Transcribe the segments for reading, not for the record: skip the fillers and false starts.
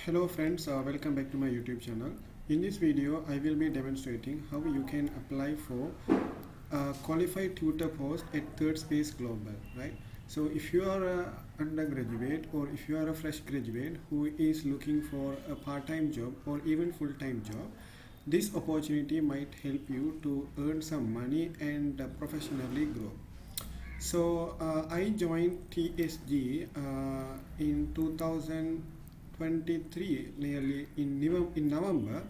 Hello friends, welcome back to my YouTube channel. In this video, I will be demonstrating how you can apply for a qualified tutor post at Third Space Global, right? So if you are a undergraduate or if you are a fresh graduate who is looking for a part-time job or even full-time job, this opportunity might help you to earn some money and professionally grow. So I joined TSG in 2023, nearly in November,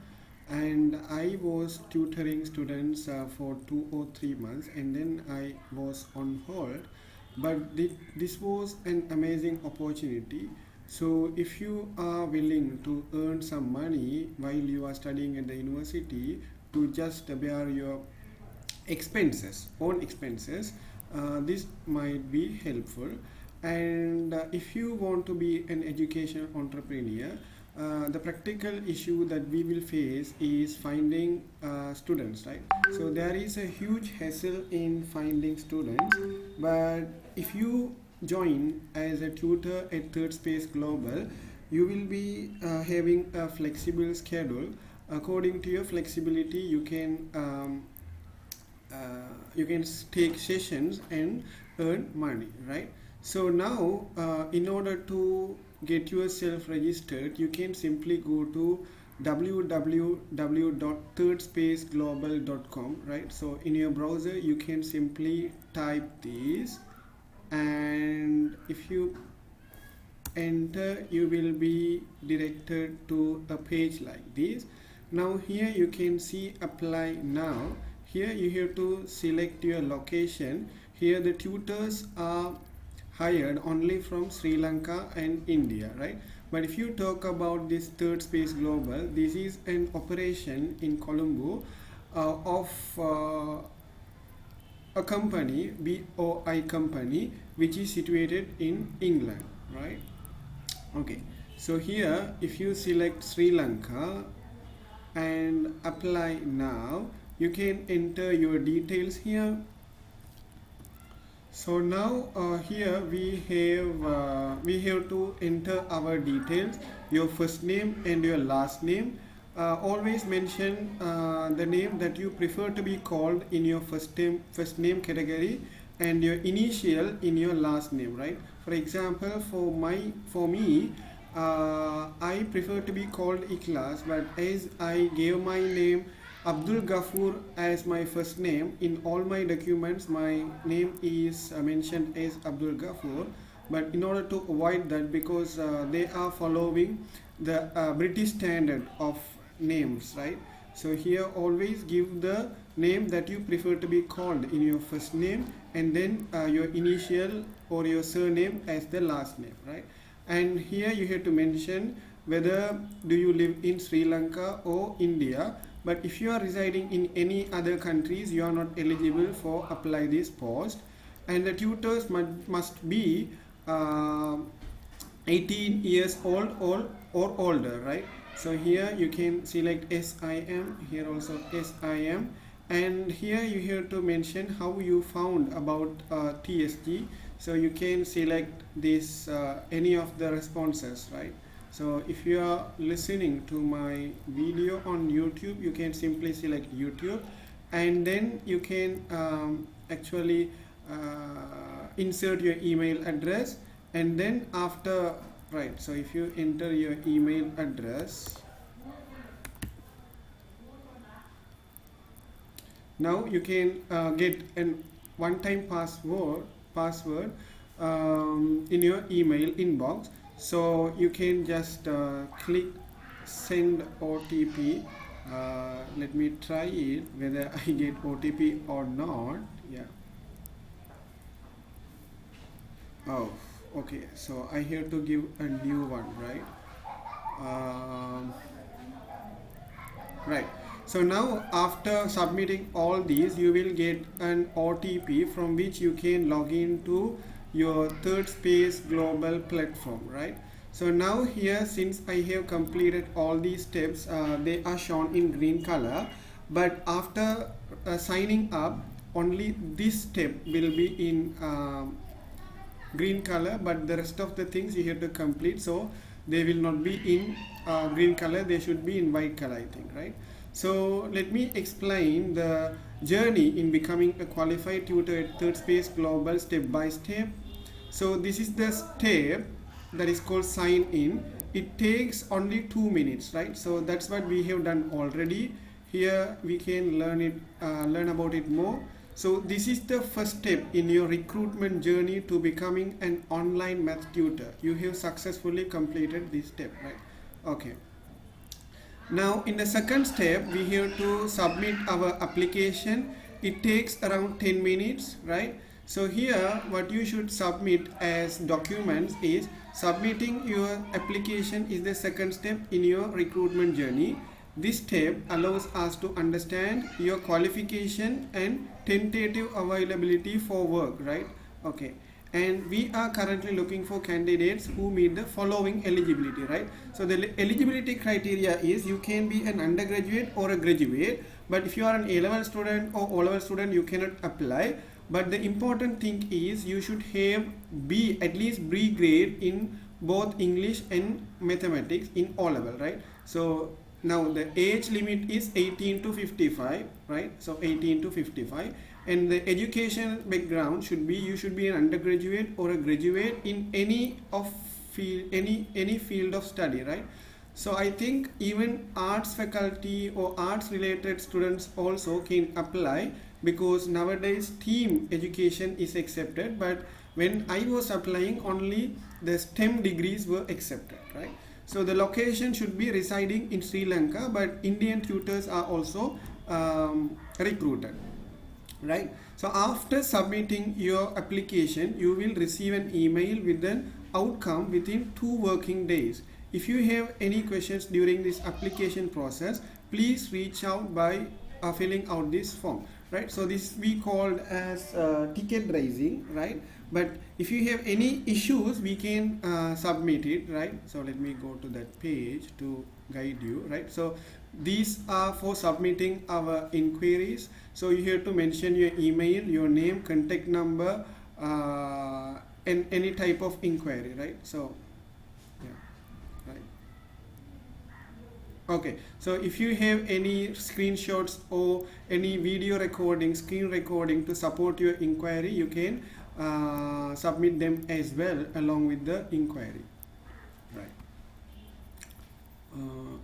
and I was tutoring students for 2 or 3 months, and then I was on hold. But this was an amazing opportunity. So if you are willing to earn some money while you are studying at the university to just bear your own expenses, this might be helpful. And if you want to be an education entrepreneur, the practical issue that we will face is finding students, right? So there is a huge hassle in finding students, but if you join as a tutor at Third Space Global, you will be having a flexible schedule. According to your flexibility, you can take sessions and earn money, right? So now in order to get yourself registered, you can simply go to www.thirdspaceglobalcom, right? So in your browser you can simply type this, and if you enter, you will be directed to a page like this. Now here you can see apply now. Here you have to select your location. Here the tutors are hired only from Sri Lanka and India, right? But if you talk about this Third Space Global, this is an operation in Colombo of a company, BOI company, which is situated in England, right? Okay, so here if you select Sri Lanka and apply now, you can enter your details here. So now here we have to enter our details, your first name and your last name. Always mention the name that you prefer to be called in your first name category, and your initial in your last name, right? For example, for me, I prefer to be called Ikhlas, but as I gave my name Abdul Ghafoor as my first name, in all my documents my name is mentioned as Abdul Ghafoor. But in order to avoid that, because they are following the British standard of names, right? So here always give the name that you prefer to be called in your first name, and then your initial or your surname as the last name, right? And here you have to mention whether do you live in Sri Lanka or India. But if you are residing in any other countries, you are not eligible for apply this post. And the tutors must be 18 years old or older, right? So here you can select SIM, here also SIM, and here you have to mention how you found about TSG. So you can select this any of the responses, right? So if you are listening to my video on YouTube, you can simply select YouTube, and then you can actually insert your email address, and then after, right, so if you enter your email address, now you can get an one-time password in your email inbox. So you can just click send OTP. Let me try it whether I get OTP or not. Yeah. Oh, okay. So I have to give a new one, right? Right. So now after submitting all these, you will get an OTP from which you can log into your Third Space Global platform, right? So now here, since I have completed all these steps, they are shown in green color, but after signing up, only this step will be in green color, but the rest of the things you have to complete. So they will not be in green color, they should be in white color, I think, right? So let me explain the journey in becoming a qualified tutor at Third Space Global step by step. So this is the step that is called sign in. It takes only 2 minutes, right? So that's what we have done already. Here we can learn about it more. So this is the first step in your recruitment journey to becoming an online math tutor. You have successfully completed this step, right? Okay. Now in the second step, we have to submit our application. It takes around 10 minutes, right? So here what you should submit as documents is submitting your application is the second step in your recruitment journey. This step allows us to understand your qualification and tentative availability for work, right? Okay. And we are currently looking for candidates who meet the following eligibility, right? So the eligibility criteria is you can be an undergraduate or a graduate, but if you are an A-level student or O-level student, you cannot apply. But the important thing is you should have at least B grade in both English and mathematics in O-level, right? So now the age limit is 18 to 55, right? So 18 to 55. And the education background should be you should be an undergraduate or a graduate in any field of study, right? So I think even arts faculty or arts related students also can apply, because nowadays team education is accepted, but when I was applying only the STEM degrees were accepted, right? So the location should be residing in Sri Lanka, but Indian tutors are also recruited, right? So after submitting your application, you will receive an email with an outcome within 2 working days. If you have any questions during this application process, please reach out by filling out this form, right? So this we called as ticket raising, right? But if you have any issues, we can submit it, right? So let me go to that page to guide you, right? So these are for submitting our inquiries. So you have to mention your email, your name, contact number, and any type of inquiry, right? So yeah, right. Okay, so if you have any screenshots or any video recording, screen recording to support your inquiry, you can submit them as well along with the inquiry, right?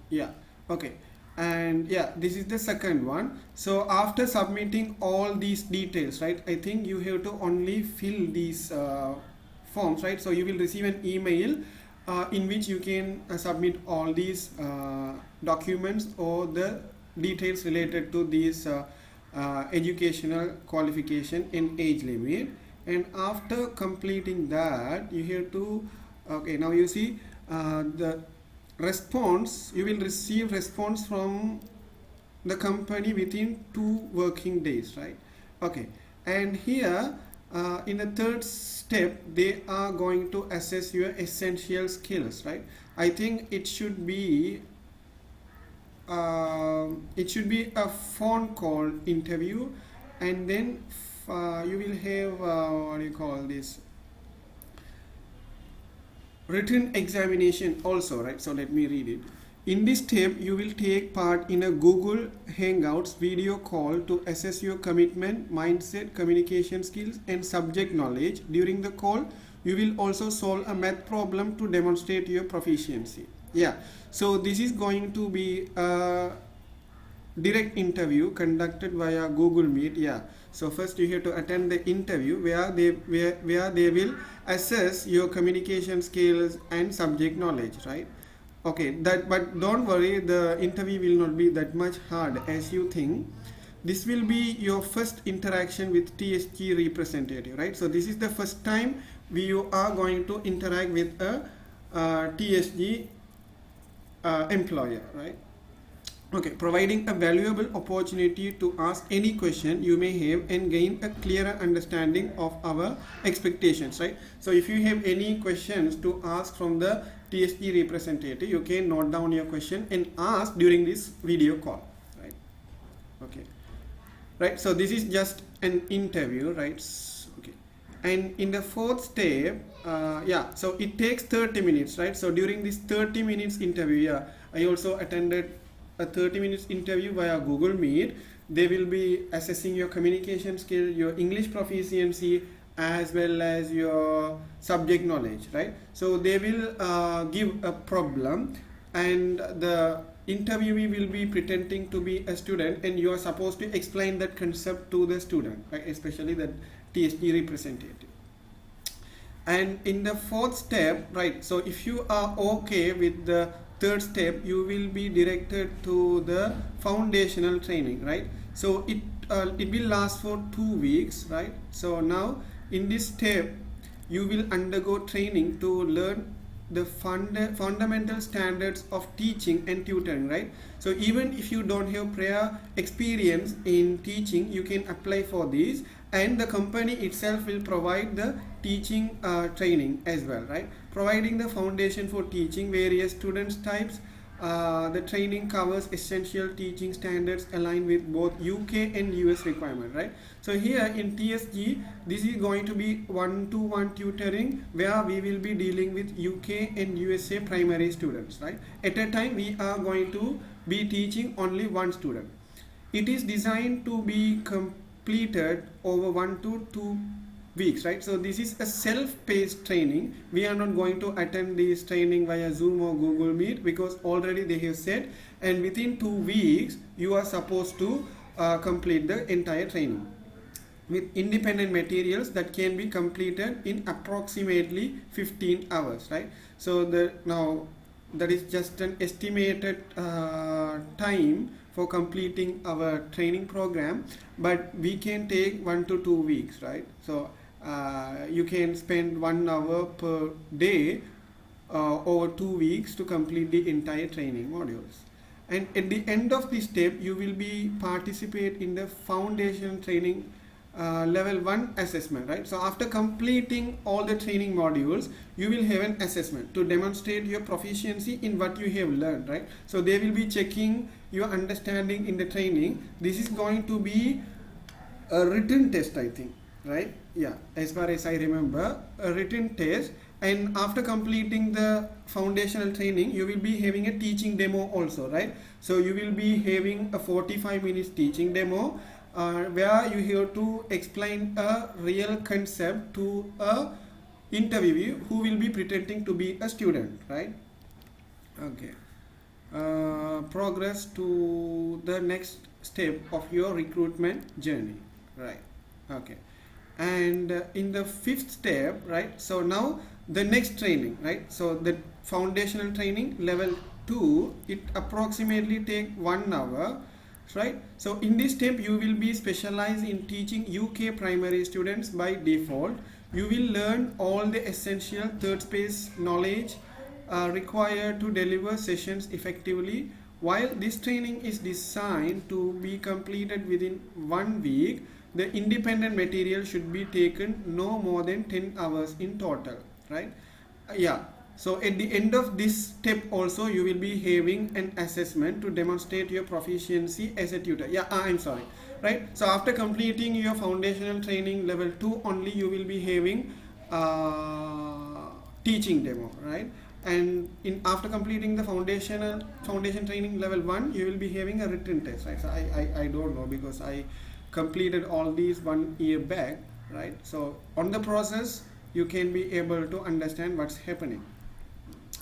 Yeah, okay. And yeah, this is the second one. So after submitting all these details, right, I think you have to only fill these forms, right? So you will receive an email in which you can submit all these documents or the details related to these educational qualification and age limit. And after completing that, you have to, okay, now you see the response, you will receive response from the company within 2 working days, right? Okay, and here in the third step, they are going to assess your essential skills, right? I think it should be a phone call interview, and then you will have what do you call this, written examination also, right? So let me read it. In this step, you will take part in a Google Hangouts video call to assess your commitment, mindset, communication skills, and subject knowledge. During the call, you will also solve a math problem to demonstrate your proficiency. Yeah, so this is going to be a direct interview conducted via Google Meet. Yeah, so first you have to attend the interview where they will assess your communication skills and subject knowledge, right? Okay, but don't worry, the interview will not be that much hard as you think. This will be your first interaction with TSG representative, right? So this is the first time you are going to interact with a TSG employer, right? Okay, providing a valuable opportunity to ask any question you may have and gain a clearer understanding of our expectations, right? So if you have any questions to ask from the TSG representative, you can note down your question and ask during this video call, right? Okay, right, so this is just an interview, right? Okay, And in the fourth step, yeah, so it takes 30 minutes, right? So during this 30 minutes interview, yeah, I also attended a 30 minutes interview via Google Meet. They will be assessing your communication skill, your English proficiency, as well as your subject knowledge, right? So they will give a problem, and the interviewee will be pretending to be a student, and you are supposed to explain that concept to the student, right? Especially the TSG representative. And in the fourth step, right, so if you are okay with the third step, you will be directed to the foundational training, right? So it will last for 2 weeks, right? So now in this step you will undergo training to learn the fundamental standards of teaching and tutoring, right? So even if you don't have prior experience in teaching, you can apply for this, and the company itself will provide the teaching training as well, right? Providing the foundation for teaching various students types. The training covers essential teaching standards aligned with both UK and US requirement, right? So here in TSG, this is going to be one-to-one tutoring, where we will be dealing with UK and USA primary students, right? At a time we are going to be teaching only one student. It is designed to be completed over 1 to 2 weeks, right? So this is a self-paced training. We are not going to attend this training via Zoom or Google Meet, because already they have said, and within 2 weeks you are supposed to complete the entire training with independent materials that can be completed in approximately 15 hours, right? So now that is just an estimated time for completing our training program, but we can take 1 to 2 weeks, right? So you can spend 1 hour per day over 2 weeks to complete the entire training modules. And at the end of this step, you will be participate in the foundation training level 1 assessment, right? So after completing all the training modules, you will have an assessment to demonstrate your proficiency in what you have learned, right? So they will be checking your understanding in the training. This is going to be a written test, I think, right? Yeah, as far as I remember, a written test. And after completing the foundational training, you will be having a teaching demo also, right? So you will be having a 45 minutes teaching demo, where you have to explain a real concept to a interviewee who will be pretending to be a student, right? Okay. Progress to the next step of your recruitment journey, right? Okay. And in the fifth step, right, so now the next training, right, so the foundational training level 2, it approximately take 1 hour, right? So in this step you will be specialized in teaching UK primary students by default. You will learn all the essential third space knowledge required to deliver sessions effectively. While this training is designed to be completed within 1 week, the independent material should be taken no more than 10 hours in total, right? Yeah. So at the end of this step also, you will be having an assessment to demonstrate your proficiency as a tutor. Yeah, I'm sorry, right? So after completing your foundational training level 2 only, you will be having teaching demo, right? And after completing the foundation training level 1, you will be having a written test, right? So I don't know, because I completed all these 1 year back, right? So on the process, you can be able to understand what's happening,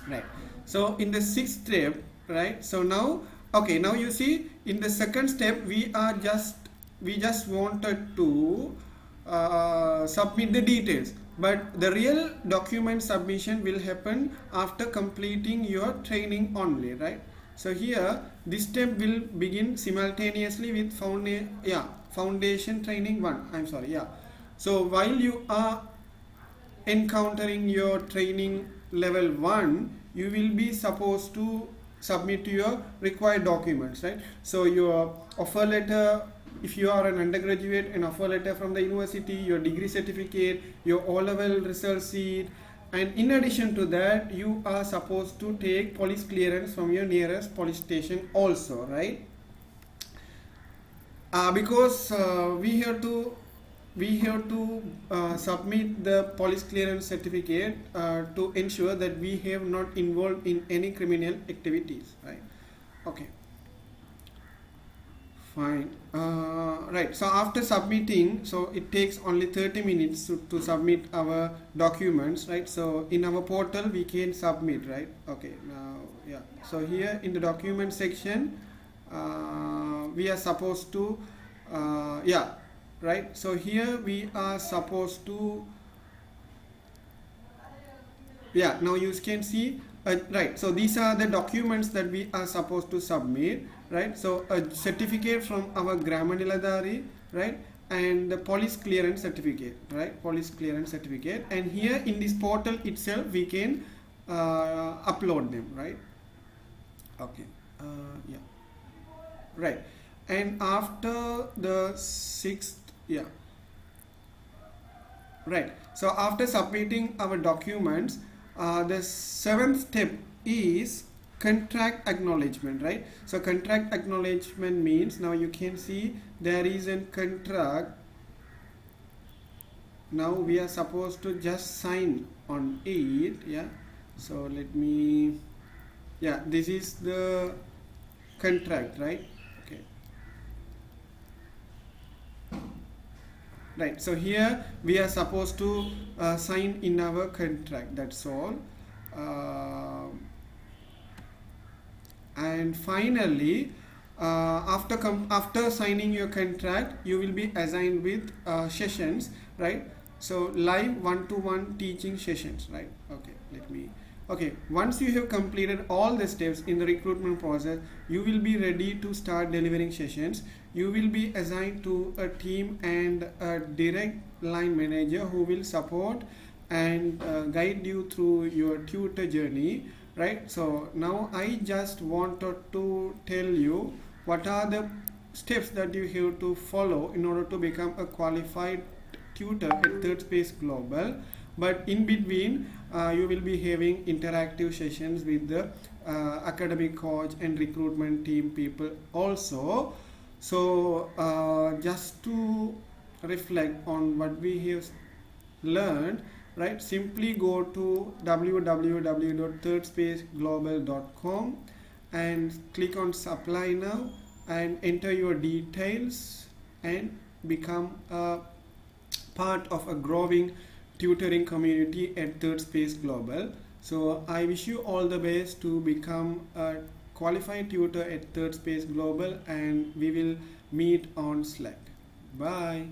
right? So in the sixth step, right, so now, okay, now you see in the second step we just wanted to submit the details, but the real document submission will happen after completing your training only, right? So here this step will begin simultaneously with foundation training 1. I'm sorry, yeah. So while you are encountering your training level 1, you will be supposed to submit your required documents, right? So your offer letter, if you are an undergraduate, an offer letter from the university, your degree certificate, your O-level result sheet, and in addition to that, you are supposed to take police clearance from your nearest police station also, right? Because we have to we have to submit the police clearance certificate to ensure that we have not involved in any criminal activities, right? Okay, fine. Right, so after submitting, so it takes only 30 minutes to submit our documents, right? So in our portal we can submit, right? Okay, now yeah, so here in the document section we are supposed to yeah, right, so here we are supposed to, yeah, now you can see right, so these are the documents that we are supposed to submit, right? So a certificate from our grammar niladari, right, and the police clearance certificate, right, police clearance certificate, and here in this portal itself we can upload them, right? Okay, yeah, right, and after the sixth, yeah, right, so after submitting our documents, the seventh step is contract acknowledgement, right? So contract acknowledgement means, now you can see there is a contract. Now we are supposed to just sign on it, yeah. So let me, yeah, this is the contract, right? Okay, right, so here we are supposed to sign in our contract, that's all. And finally, after signing your contract, you will be assigned with sessions, right? So live one-to-one teaching sessions, right? Okay, let me, okay, once you have completed all the steps in the recruitment process, you will be ready to start delivering sessions. You will be assigned to a team and a direct line manager who will support and guide you through your tutor journey, right? So now I just wanted to tell you what are the steps that you have to follow in order to become a qualified tutor at Third Space Global. But in between you will be having interactive sessions with the academic coach and recruitment team people also. So just to reflect on what we have learned, right, simply go to www.thirdspaceglobalcom and click on supply now and enter your details and become a part of a growing tutoring community at Third Space Global. So I wish you all the best to become a qualified tutor at Third Space Global, and we will meet on Slack. Bye.